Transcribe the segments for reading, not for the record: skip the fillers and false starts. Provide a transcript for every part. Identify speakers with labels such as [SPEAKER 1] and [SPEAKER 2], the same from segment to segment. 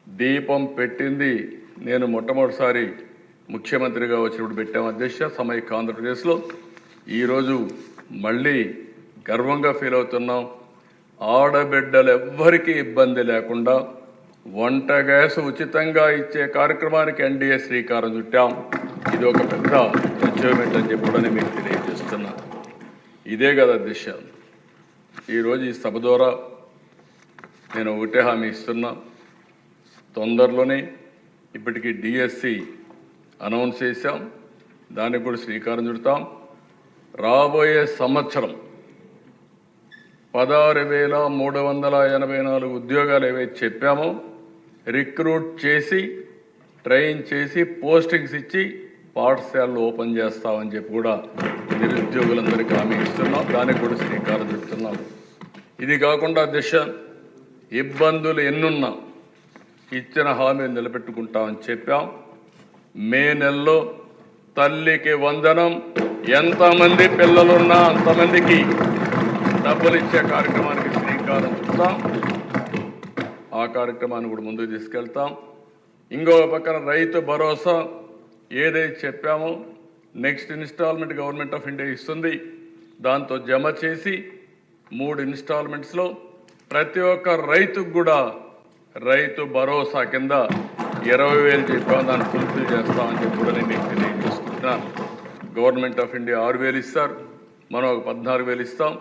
[SPEAKER 1] దీపం పెట్టింది నేను మొట్టమొదటిసారి ముఖ్యమంత్రిగా వచ్చినప్పుడు పెట్టాం అధ్యక్ష సమైక్య ఆంధ్రప్రదేశ్లో. ఈరోజు మళ్ళీ గర్వంగా ఫీల్ అవుతున్నాం. ఆడబిడ్డలు ఎవ్వరికీ ఇబ్బంది లేకుండా వంట గ్యాస్ ఉచితంగా ఇచ్చే కార్యక్రమానికి ఎన్డీఏ శ్రీకారం చుట్టాం. ఇది ఒక పెద్ద అచీవ్మెంట్ అని చెప్పి కూడా మీకు తెలియజేస్తున్నా. ఇదే కదా దిశ. ఈరోజు ఈ సభ ద్వారా నేను ఒకటే హామీ ఇస్తున్నా, తొందరలోనే ఇప్పటికీ డిఎస్సి అనౌన్స్ చేశాం, దానికి కూడా శ్రీకారం చుడతాం. రాబోయే సంవత్సరం 16,384 ఉద్యోగాలు ఏవైతే చెప్పామో రిక్రూట్ చేసి ట్రైన్ చేసి పోస్టింగ్స్ ఇచ్చి పాఠశాలలు ఓపెన్ చేస్తామని చెప్పి కూడా నిరుద్యోగులందరికీ హామీ ఇస్తున్నాం. దానికి కూడా శ్రీకారం చుడుతున్నాం. ఇది కాకుండా దిశ ఇబ్బందులు ఎన్నున్నా ఇచ్చిన హామీ నిలబెట్టుకుంటామని చెప్పాం. మే నెలలో తల్లికి వందనం, ఎంతమంది పిల్లలున్నా అంతమందికి డబ్బులు ఇచ్చే కార్యక్రమానికి శ్రీకారం చుడతాం. ఆ కార్యక్రమాన్ని కూడా ముందుకు తీసుకెళ్తాం. ఇంకో పక్కన రైతు భరోసా ఏదైతే చెప్పామో next installment government of India ఇస్తుంది. దాంతో జమ చేసి 3 ఇన్స్టాల్మెంట్స్లో ప్రతి ఒక్క రైతుకు కూడా రైతు భరోసా కింద 20,000 చెప్పాము, దాన్ని ఫుల్ఫిల్ చేస్తామని చెప్పి కూడా నేను మీకు తెలియజేసుకుంటున్నాను. గవర్నమెంట్ ఆఫ్ ఇండియా 6,000 ఇస్తారు, మనం ఒక 14,000 ఇస్తాం.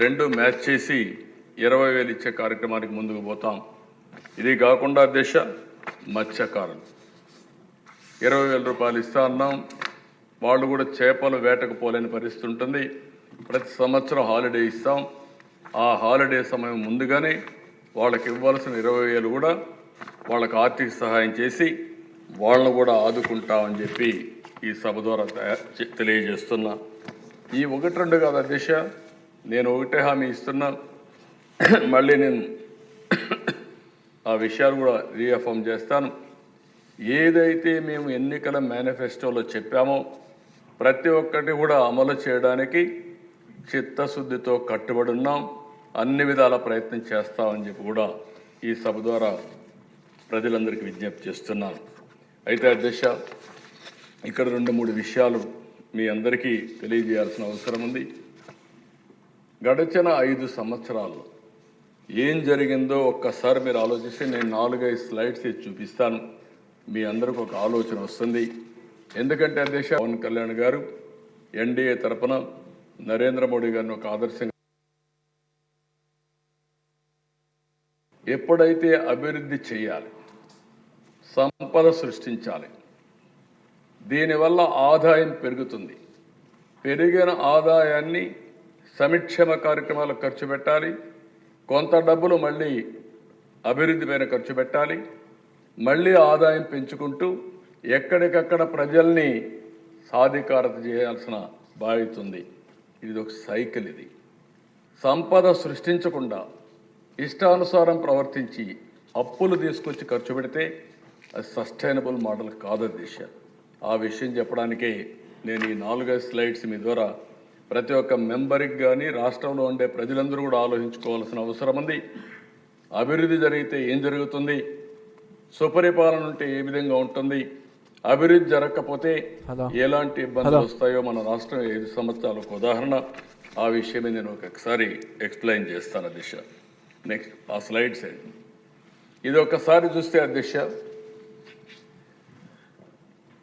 [SPEAKER 1] 2 మ్యాచ్ చేసి 20,000 ఇచ్చే కార్యక్రమానికి ముందుకు పోతాం. ఇది కాకుండా దిశ మత్స్యకారులు 20,000 రూపాయలు ఇస్తా అన్నాం. వాళ్ళు కూడా చేపలు వేటకు పోలేని పరిస్థితి ఉంటుంది. ప్రతి సంవత్సరం హాలిడే ఇస్తాం. ఆ హాలిడే సమయం ముందుగానే వాళ్ళకి ఇవ్వాల్సిన 20,000 కూడా వాళ్ళకు ఆర్థిక సహాయం చేసి వాళ్ళను కూడా ఆదుకుంటామని చెప్పి ఈ సభ ద్వారా తెలియజేస్తున్నా. ఈ 1-2 కాదు దిశ, నేను ఒకటే హామీ ఇస్తున్నా. మళ్ళీ నేను ఆ విషయాలు కూడా రీఅఫర్మ్ చేస్తాను. ఏదైతే మేము ఎన్నికల మేనిఫెస్టోలో చెప్పామో ప్రతి ఒక్కటి కూడా అమలు చేయడానికి చిత్తశుద్ధితో కట్టుబడి ఉన్నాం. అన్ని విధాల ప్రయత్నం చేస్తామని చెప్పి కూడా ఈ సభ ద్వారా ప్రజలందరికీ విజ్ఞప్తి చేస్తున్నాను. అయితే అధ్యక్ష, ఇక్కడ 2-3 విషయాలు మీ అందరికీ తెలియజేయాల్సిన అవసరం ఉంది. గడిచిన 5 సంవత్సరాల్లో ఏం జరిగిందో ఒక్కసారి మీరు ఆలోచిస్తే నేను 4-5 స్లైడ్స్ చూపిస్తాను. మీ అందరికీ ఒక ఆలోచన వస్తుంది. ఎందుకంటే అధ్యక్ష పవన్ కళ్యాణ్ గారు ఎన్డీఏ తరపున నరేంద్ర మోడీ గారిని ఒక ఆదర్శంగా ఎప్పుడైతే అభివృద్ధి చేయాలి, సంపద సృష్టించాలి, దీనివల్ల ఆదాయం పెరుగుతుంది. పెరిగిన ఆదాయాన్ని సంక్షేమ కార్యక్రమాలకు ఖర్చు పెట్టాలి. కొంత డబ్బులు మళ్ళీ అభివృద్ధి పైన ఖర్చు పెట్టాలి. మళ్ళీ ఆదాయం పెంచుకుంటూ ఎక్కడికక్కడ ప్రజల్ని సాధికారత చేయాల్సిన బాధ్యత ఉంది. ఇది ఒక సైకిల్. ఇది సంపద సృష్టించకుండా ఇష్టానుసారం ప్రవర్తించి అప్పులు తీసుకొచ్చి ఖర్చు పెడితే అది సస్టైనబుల్ మోడల్ కాదు దిశ. ఆ విషయం చెప్పడానికే నేను ఈ 4-5 స్లైడ్స్ మీ ద్వారా ప్రతి ఒక్క మెంబర్కి కానీ రాష్ట్రంలో ఉండే ప్రజలందరూ కూడా ఆలోచించుకోవాల్సిన అవసరం ఉంది. అభివృద్ధి జరిగితే ఏం జరుగుతుంది, సుపరిపాలన ఉంటే ఏ విధంగా ఉంటుంది, అభివృద్ధి జరగకపోతే ఎలాంటి ఇబ్బందులు వస్తాయో మన రాష్ట్రం 5 సంవత్సరాలకు ఉదాహరణ. ఆ విషయమే నేను ఒకసారి ఎక్స్ప్లెయిన్ చేస్తాను దిశ. నెక్స్ట్ ఆ స్లైడ్స్ అండి. ఇది ఒక్కసారి చూస్తే అధ్యక్ష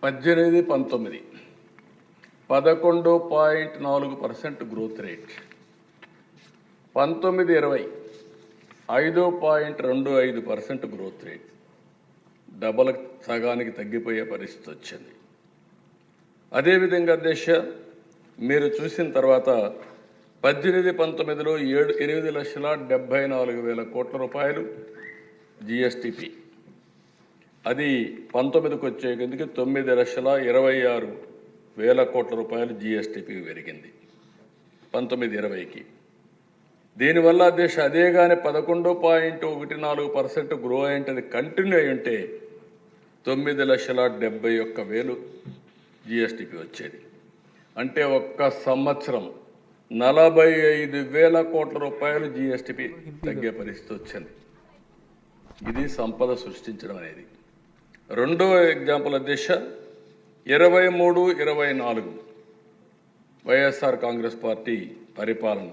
[SPEAKER 1] 18-19 11.4% growth rate, 19-20 5.25% growth rate, double సగానికి తగ్గిపోయే పరిస్థితి వచ్చింది. అదేవిధంగా దేశ మీరు చూసిన తర్వాత 18-19లో 8,74,000 కోట్ల రూపాయలు జిఎస్టిపి. అది 19కి వచ్చేందుకు 9,26,000 కోట్ల రూపాయలు జిఎస్టిపి పెరిగింది 19-20కి. దీనివల్ల దేశ అదే కానీ 11.14% గ్రో అయింటది కంటిన్యూ అయి ఉంటే 9,71,000 జిఎస్టిపి వచ్చేది. అంటే ఒక్క సంవత్సరం 45,000 కోట్ల రూపాయలు జిఎస్టిపి తగ్గే పరిస్థితి వచ్చింది. ఇది సంపద సృష్టించడం అనేది. రెండో ఎగ్జాంపుల్ అధ్యక్ష, 23-24 వైఎస్ఆర్ కాంగ్రెస్ పార్టీ పరిపాలన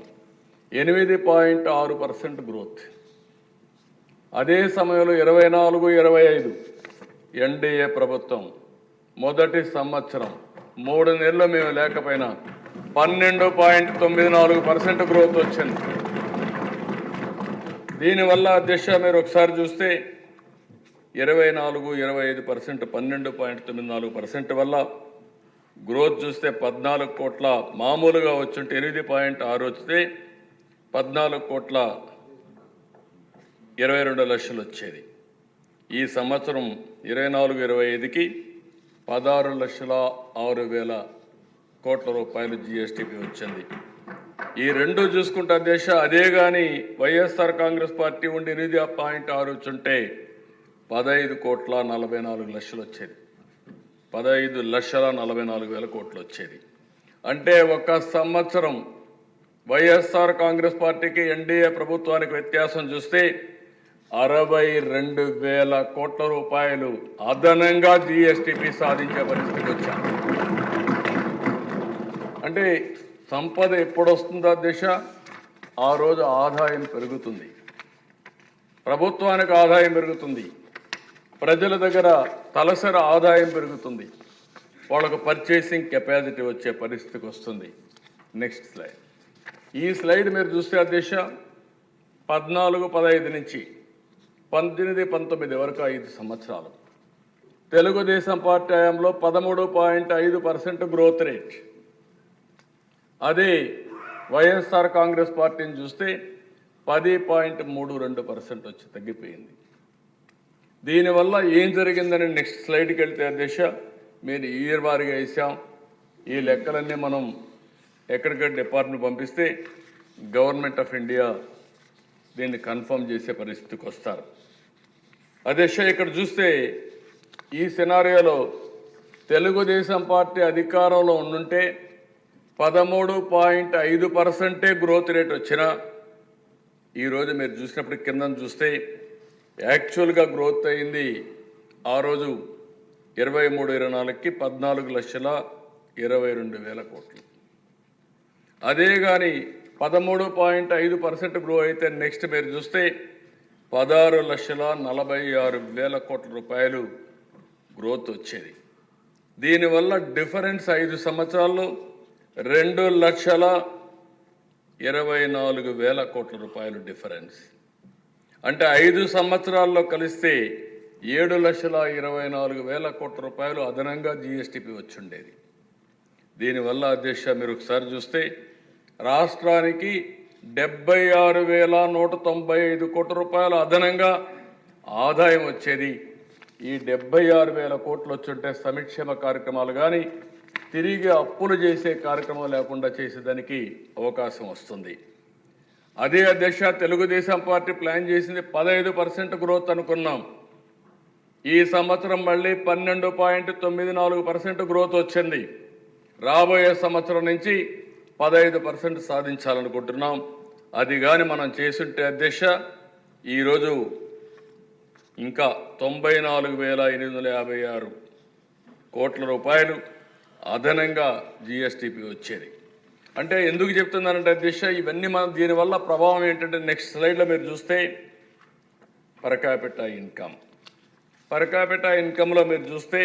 [SPEAKER 1] 8.6% గ్రోత్. అదే సమయంలో 24-25 ఎన్డీఏ ప్రభుత్వం మొదటి సంవత్సరం 3 నెలలు మేము లేకపోయినా 12.94% గ్రోత్ వచ్చింది. దీనివల్ల అధ్యక్ష మీరు ఒకసారి చూస్తే 24-25% 12.94% వల్ల గ్రోత్ చూస్తే 14 కోట్ల మామూలుగా వచ్చుంటే 8.6 వస్తే 14,22,00,000 వచ్చేది. ఈ సంవత్సరం 24-25కి 16,06,000 కోట్ల రూపాయలు జిఎస్టిపి వచ్చింది. ఈ రెండు చూసుకుంటే దేశ అదే కానీ వైఎస్ఆర్ కాంగ్రెస్ పార్టీ ఉండి 8.6 వచ్చుంటే 15,44,00,000 వచ్చేది. 15,44,000 కోట్లు వచ్చేది. అంటే ఒక సంవత్సరం వైఎస్ఆర్ కాంగ్రెస్ పార్టీకి ఎన్డీఏ ప్రభుత్వానికి వ్యత్యాసం చూస్తే 62,000 కోట్ల రూపాయలు అదనంగా జిఎస్టిపి సాధించే పరిస్థితికి వచ్చారు. అంటే సంపద ఎప్పుడు వస్తుందో దిశ ఆ రోజు ఆదాయం పెరుగుతుంది, ప్రభుత్వానికి ఆదాయం పెరుగుతుంది, ప్రజల దగ్గర తలసరి ఆదాయం పెరుగుతుంది, వాళ్ళకు పర్చేసింగ్ కెపాసిటీ వచ్చే పరిస్థితికి వస్తుంది. Next slide. ఈ స్లైడ్ మీరు చూస్తే అధ్యక్ష 14-15 నుంచి 18-19 వరకు 5 సంవత్సరాలు తెలుగుదేశం పార్టీ హయాంలో 13.5% గ్రోత్ రేట్. అదే వైఎస్ఆర్ కాంగ్రెస్ పార్టీని చూస్తే 10.32% వచ్చి తగ్గిపోయింది. దీనివల్ల ఏం జరిగిందని నెక్స్ట్ స్లైడ్కి వెళ్తే అధ్యక్ష మీరు ఇయర్ వారీగా వేసాం. ఈ లెక్కలన్నీ మనం ఎక్కడికక్కడ డిపార్ట్మెంట్ పంపిస్తే గవర్నమెంట్ ఆఫ్ ఇండియా దీన్ని కన్ఫర్మ్ చేసే పరిస్థితికి వస్తారు. అధ్యక్ష ఇక్కడ చూస్తే ఈ సినారియోలో తెలుగుదేశం పార్టీ అధికారంలో ఉండుంటే 13.5% గ్రోత్ రేట్ వచ్చినా ఈరోజు మీరు చూసినప్పుడు కింద చూస్తే యాక్చువల్గా గ్రోత్ అయింది ఆ రోజు 23-24కి 14,22,000 కోట్లు. అదే కానీ 13.5% గ్రో అయితే నెక్స్ట్ మీరు చూస్తే 16,46,000 కోట్ల రూపాయలు గ్రోత్ వచ్చేది. దీనివల్ల డిఫరెన్స్ 5 సంవత్సరాల్లో 2,24,000 కోట్ల రూపాయలు డిఫరెన్స్. అంటే 5 సంవత్సరాల్లో కలిస్తే 7,24,000 కోట్ల రూపాయలు అదనంగా జిఎస్టిపి వచ్చుండేది. దీనివల్ల అధ్యక్ష మీరు ఒకసారి చూస్తే రాష్ట్రానికి 76,195 కోట్ల రూపాయలు అదనంగా ఆదాయం వచ్చేది. ఈ 76,000 కోట్లు వచ్చుంటే సంక్షేమ కార్యక్రమాలు కానీ తిరిగి అప్పులు చేసే కార్యక్రమం లేకుండా చేసేదానికి అవకాశం వస్తుంది. అదే అధ్యక్ష తెలుగుదేశం పార్టీ ప్లాన్ చేసింది 15% గ్రోత్ అనుకున్నాం. ఈ సంవత్సరం మళ్ళీ 12.94% గ్రోత్ వచ్చింది. రాబోయే సంవత్సరం నుంచి 15% సాధించాలనుకుంటున్నాం. అది కానీ మనం చేసుంటే అధ్యక్ష ఈరోజు ఇంకా 94,856 కోట్ల రూపాయలు అదనంగా జిఎస్టిపి వచ్చేది. అంటే ఎందుకు చెప్తున్నానంటే అధ్యక్ష ఇవన్నీ మనం దీనివల్ల ప్రభావం ఏంటంటే నెక్స్ట్ స్లైడ్లో మీరు చూస్తే పర్ క్యాపిటా ఇన్కంలో మీరు చూస్తే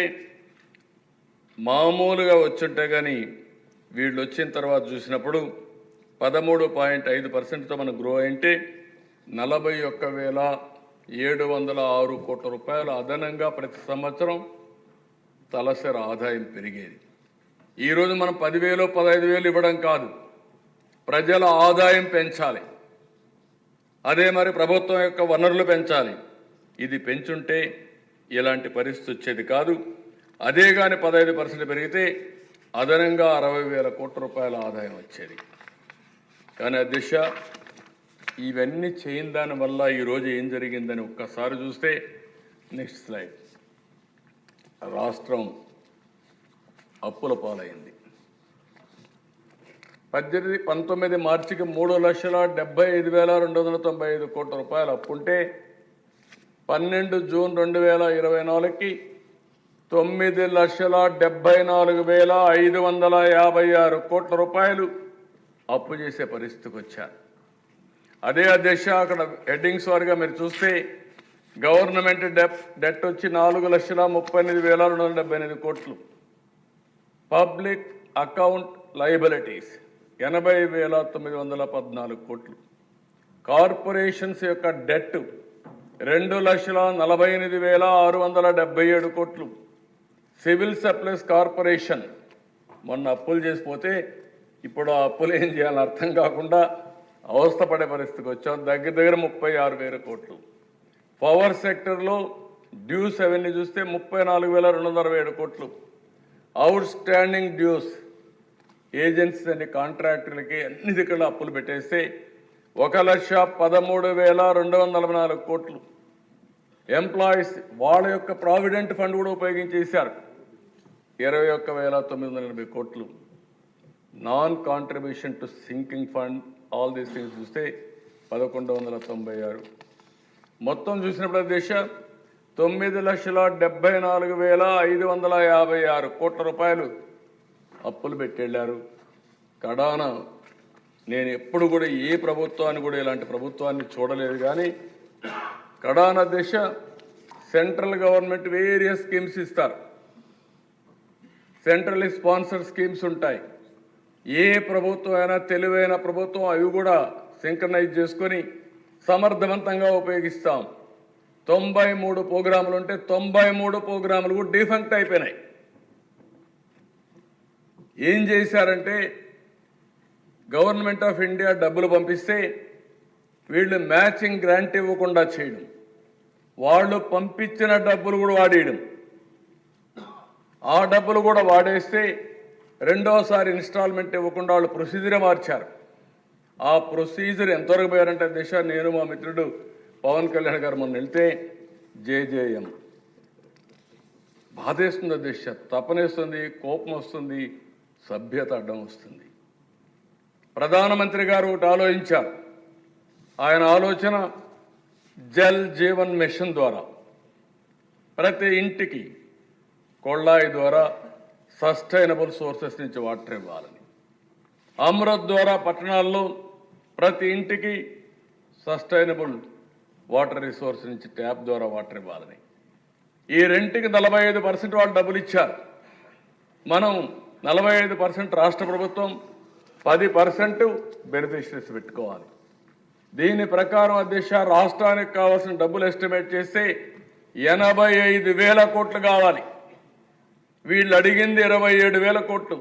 [SPEAKER 1] మామూలుగా వచ్చుంటే కానీ వీళ్ళు వచ్చిన తర్వాత చూసినప్పుడు 13.5%తో మనం గ్రో అయితే 41,706 కోట్ల రూపాయలు అదనంగా ప్రతి సంవత్సరం తలసరి ఆదాయం పెరిగేది. ఈరోజు మనం 10,000 15,000 ఇవ్వడం కాదు, ప్రజల ఆదాయం పెంచాలి. అదే మరి ప్రభుత్వం యొక్క వనరులు పెంచాలి. ఇది పెంచుంటే ఇలాంటి పరిస్థితి వచ్చేది కాదు. అదే కానీ 15% పెరిగితే అదనంగా 60,000 కోట్ల రూపాయల ఆదాయం వచ్చేది. కానీ అధ్యక్ష ఇవన్నీ చేయని దానివల్ల ఈరోజు ఏం జరిగిందని ఒక్కసారి చూస్తే నెక్స్ట్ స్లైడ్. రాష్ట్రం అప్పుల పాలైంది. 19 మార్చికి 3,75,295 కోట్ల రూపాయలు అప్పుంటే 12 జూన్ 2024కి 9,74,556 కోట్ల రూపాయలు అప్పు చేసే పరిస్థితికి వచ్చారు. అదే అధ్యక్ష అక్కడ హెడ్డింగ్స్ వారిగా మీరు చూస్తే గవర్నమెంట్ డెట్ వచ్చి 4,38,278 కోట్లు, పబ్లిక్ అకౌంట్ లయబిలిటీస్ 80,914 కోట్లు, కార్పొరేషన్స్ యొక్క డెట్ 2,48,677 కోట్లు, సివిల్ సప్లైస్ కార్పొరేషన్ మొన్న అప్పులు చేసిపోతే ఇప్పుడు ఆ అప్పులు ఏం చేయాలని అర్థం కాకుండా అవస్థపడే పరిస్థితికి వచ్చాం. దగ్గర దగ్గర 36,000 కోట్లు. పవర్ సెక్టర్లో డ్యూస్ అవన్నీ చూస్తే 34,267 కోట్లు. అవుట్ స్టాండింగ్ డ్యూస్ ఏజెన్సీస్ అన్ని కాంట్రాక్టర్లకి అన్ని దగ్గర అప్పులు పెట్టేస్తే 1,13,244 కోట్లు. ఎంప్లాయీస్ వాళ్ళ యొక్క ప్రావిడెంట్ ఫండ్ కూడా ఉపయోగించేశారు 21,980 కోట్లు. Non contribution to sinking fund all these things చూస్తే 1,196. మొత్తం చూసినప్పుడు దేశ 9,74,556 కోట్ల రూపాయలు అప్పులు పెట్టెళ్ళారు. కడాన నేను ఎప్పుడు కూడా ఏ ప్రభుత్వాన్ని కూడా ఇలాంటి ప్రభుత్వాన్ని చూడలేదు. కానీ కడాన దిశ సెంట్రల్ గవర్నమెంట్ వేరియస్ స్కీమ్స్ ఇస్తారు, సెంట్రల్ స్పాన్సర్ స్కీమ్స్ ఉంటాయి. ఏ ప్రభుత్వం అయినా తెలివైన ప్రభుత్వం అవి కూడా సింక్రనైజ్ చేసుకొని సమర్థవంతంగా ఉపయోగిస్తాం. 93 ప్రోగ్రాములు ఉంటే 93 ప్రోగ్రాములు కూడా డిఫంక్ట్ అయిపోయినాయి. ఏం చేశారంటే గవర్నమెంట్ ఆఫ్ ఇండియా డబ్బులు పంపిస్తే వీళ్ళు మ్యాచింగ్ గ్రాంట్ ఇవ్వకుండా చేయడం, వాళ్ళు పంపించిన డబ్బులు కూడా వాడేయడం, ఆ డబ్బులు కూడా వాడేస్తే రెండోసారి ఇన్స్టాల్మెంట్ ఇవ్వకుండా వాళ్ళు ప్రొసీజరే మార్చారు. ఆ ప్రొసీజర్ ఎంతవరకు పోయారంటే దిశ నేను మా మిత్రుడు పవన్ కళ్యాణ్ గారు మొన్న వెళ్తే జేజేఎం బాధేస్తుంది దిశ, తపనేస్తుంది, కోపం వస్తుంది, సభ్యత అడ్డం వస్తుంది. ప్రధానమంత్రి గారు ఒకటి ఆలోచించారు. ఆయన ఆలోచన జల్ జీవన్ మిషన్ ద్వారా ప్రతి ఇంటికి కొళ్ళాయి ద్వారా సస్టైనబుల్ సోర్సెస్ నుంచి వాటర్ ఇవ్వాలని, అమృత్ ద్వారా పట్టణాల్లో ప్రతి ఇంటికి సస్టైనబుల్ వాటర్ రిసోర్స్ నుంచి ట్యాప్ ద్వారా వాటర్ ఇవ్వాలని, ఈ రెంటికి 45% వాళ్ళు డబ్బులు ఇచ్చారు. మనం 45% రాష్ట్ర ప్రభుత్వం, 10% బెనిఫిషరీస్ పెట్టుకోవాలి. దీని ప్రకారం అధ్యక్ష రాష్ట్రానికి కావాల్సిన డబ్బులు ఎస్టిమేట్ చేస్తే 85,000 కోట్లు కావాలి. వీళ్ళు అడిగింది 27,000 కోట్లు.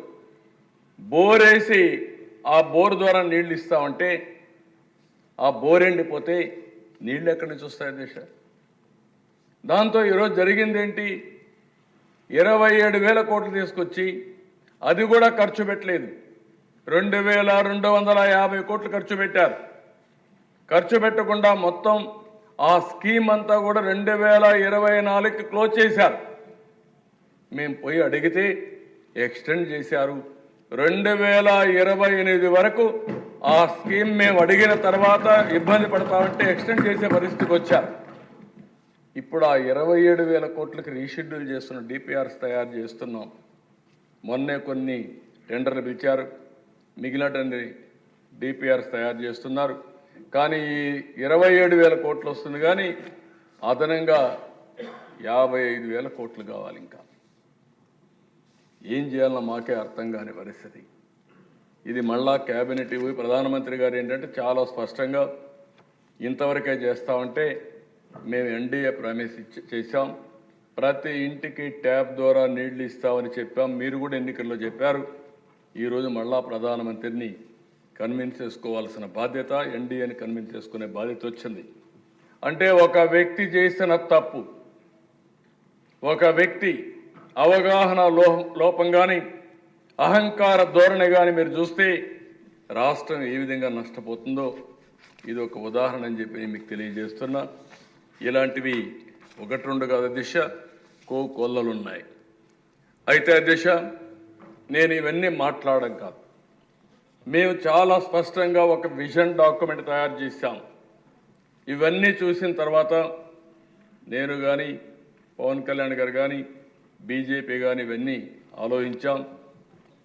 [SPEAKER 1] బోరేసి ఆ బోర్ ద్వారా నీళ్లు ఇస్తామంటే ఆ బోర్ ఎండిపోతే నీళ్ళు ఎక్కడి నుంచి వస్తాయి అధ్యక్ష? దాంతో ఈరోజు జరిగింది ఏంటి? 27,000 కోట్లు తీసుకొచ్చి అది కూడా ఖర్చు పెట్టలేదు. 2,250 కోట్లు ఖర్చు పెట్టారు. ఖర్చు పెట్టకుండా మొత్తం ఆ స్కీమ్ అంతా కూడా 2024కి క్లోజ్ చేశారు. మేము పోయి అడిగితే ఎక్స్టెండ్ చేశారు. 2028 వరకు ఆ స్కీమ్ మేము అడిగిన తర్వాత ఇబ్బంది పడతామంటే ఎక్స్టెండ్ చేసే పరిస్థితికి వచ్చారు. ఇప్పుడు ఆ 27,000 కోట్లకి రీషెడ్యూల్ చేస్తున్న డిపిఆర్స్ తయారు చేస్తున్నాం. మొన్నే కొన్ని టెండర్లు పిలిచారు, మిగిలినటువంటి డిపిఆర్స్ తయారు చేస్తున్నారు. కానీ ఈ 27,000 కోట్లు వస్తుంది, కానీ అదనంగా 55,000 కోట్లు కావాలి. ఇంకా ఏం చేయాలన్నా మాకే అర్థం కాని పరిస్థితి. ఇది మళ్ళా క్యాబినెట్ ఇవి ప్రధానమంత్రి గారు ఏంటంటే చాలా స్పష్టంగా ఇంతవరకే చేస్తామంటే మేము ఎన్డీఏ ప్రామిస్ చేశాం, ప్రతి ఇంటికి ట్యాప్ ద్వారా నీళ్లు ఇస్తామని చెప్పాం. మీరు కూడా ఎన్నికల్లో చెప్పారు. ఈరోజు మళ్ళా ప్రధానమంత్రిని కన్విన్స్ చేసుకోవాల్సిన బాధ్యత, ఎన్డీఏని కన్విన్స్ చేసుకునే బాధ్యత వచ్చింది. అంటే ఒక వ్యక్తి చేసిన తప్పు, ఒక వ్యక్తి అవగాహన లోపం కానీ అహంకార ధోరణి కానీ మీరు చూస్తే రాష్ట్రం ఏ విధంగా నష్టపోతుందో ఇది ఒక ఉదాహరణ అని చెప్పి మీకు తెలియజేస్తున్నా. ఇలాంటివి 1-2 కాదు అధ్యక్ష, కోకొల్లలున్నాయి. అయితే అధ్యక్ష నేను ఇవన్నీ మాట్లాడడం కాదు, మేము చాలా స్పష్టంగా ఒక విజన్ డాక్యుమెంట్ తయారు చేశాం. ఇవన్నీ చూసిన తర్వాత నేను కానీ పవన్ కళ్యాణ్ గారు కానీ బీజేపీ కానీ ఇవన్నీ ఆలోచించాం.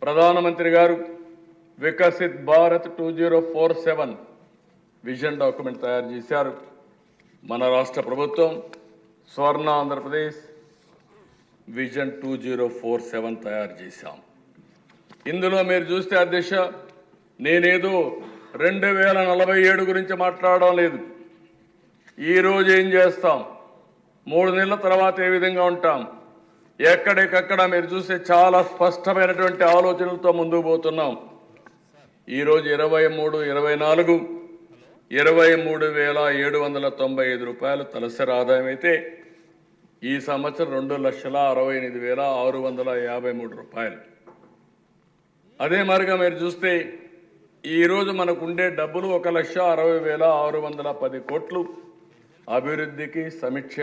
[SPEAKER 1] ప్రధానమంత్రి గారు వికసిత్ భారత్ 2047 విజన్ డాక్యుమెంట్ తయారు చేశారు. మన రాష్ట్ర ప్రభుత్వం స్వర్ణ ఆంధ్రప్రదేశ్ విజన్ 2047 తయారు చేశాం. ఇందులో మీరు చూస్తే అధ్యక్ష, నేనేదో 2047 గురించి మాట్లాడడం లేదు. ఈరోజు ఏం చేస్తాం, 3 నెలల తర్వాత ఏ విధంగా ఉంటాం, ఎక్కడికక్కడ మీరు చూస్తే చాలా స్పష్టమైనటువంటి ఆలోచనలతో ముందుకు పోతున్నాం. ఈరోజు 23-24 23,795 రూపాయలు తలసరి ఆదాయం అయితే ఈ సంవత్సరం 2,68,653 రూపాయలు. అదే మరిగా మీరు చూస్తే ఈరోజు మనకు ఉండే డబ్బులు 1,60,610 కోట్లు అభివృద్ధికి, సమీక్ష